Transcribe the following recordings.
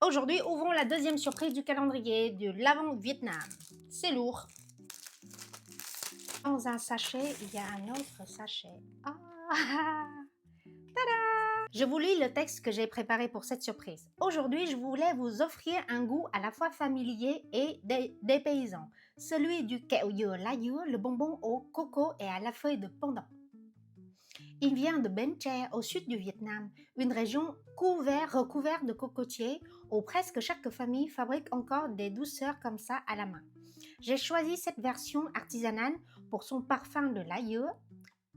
Aujourd'hui, ouvrons la deuxième surprise du calendrier de l'Avent Vietnam. C'est lourd. Dans un sachet, il y a un autre sachet. Ah, tada! Je vous lis le texte que j'ai préparé pour cette surprise. Aujourd'hui, je voulais vous offrir un goût à la fois familier et dépaysant. Celui du kẹo dừa lá dứa, le bonbon au coco et à la feuille de pandan. Il vient de Bến Tre, au sud du Vietnam, une région recouverte de cocotiers où presque chaque famille fabrique encore des douceurs comme ça à la main. J'ai choisi cette version artisanale pour son parfum de l'aïeux,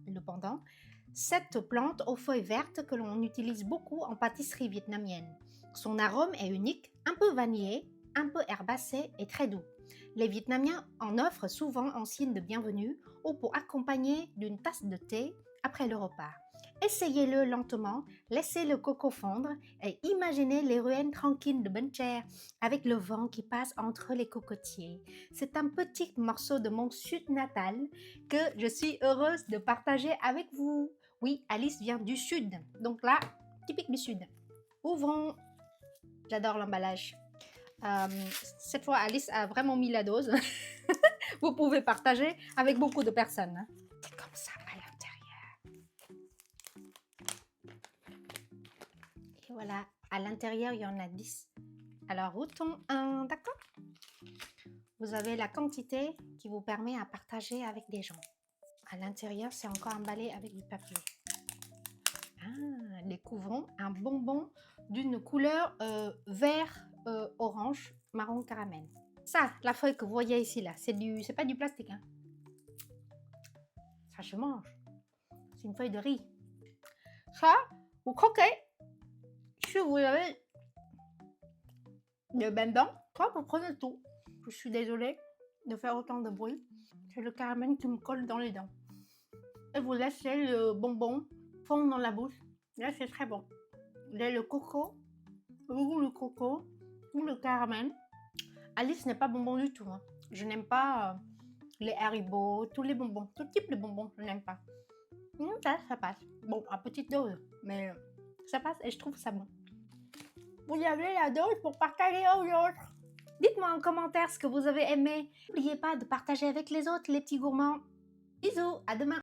le pendant, cette plante aux feuilles vertes que l'on utilise beaucoup en pâtisserie vietnamienne. Son arôme est unique, un peu vanillé, un peu herbacé et très doux. Les Vietnamiens en offrent souvent en signe de bienvenue ou pour accompagner d'une tasse de thé après le repas. Essayez-le lentement, laissez le coco fondre et imaginez les ruelles tranquilles de Bến Tre avec le vent qui passe entre les cocotiers. C'est un petit morceau de mon sud natal que je suis heureuse de partager avec vous. Oui, Alice vient du sud, donc là, typique du sud. Ouvrons. J'adore l'emballage. Cette fois, Alice a vraiment mis la dose. Vous pouvez partager avec beaucoup de personnes. C'est comme ça à l'intérieur. Et voilà, à l'intérieur, il y en a 10. Alors, routons un, d'accord? Vous avez la quantité qui vous permet à partager avec des gens. À l'intérieur, c'est encore emballé avec du papier. Découvrons un bonbon d'une couleur vert, orange, marron caramel. Ça, la feuille que vous voyez ici, là, c'est pas du plastique. Hein. Ça se mange. C'est une feuille de riz. Ça, vous croquez. Si vous avez le bain dedans, ça, vous prenez tout. Je suis désolée de faire autant de bruit. C'est le caramel qui me colle dans les dents. Et vous laissez le bonbon fondre dans la bouche. Là, c'est très bon. Vous avez le coco, ou le coco, ou le caramel. Alice n'est pas bonbon du tout. Hein. Je n'aime pas les Haribo, tous les bonbons, tout type de bonbons, je n'aime pas. Ça passe. Bon, à petite dose, mais ça passe et je trouve ça bon. Vous avez la dose pour partager aux autres. Dites-moi en commentaire ce que vous avez aimé. N'oubliez pas de partager avec les autres, les petits gourmands. Bisous, à demain.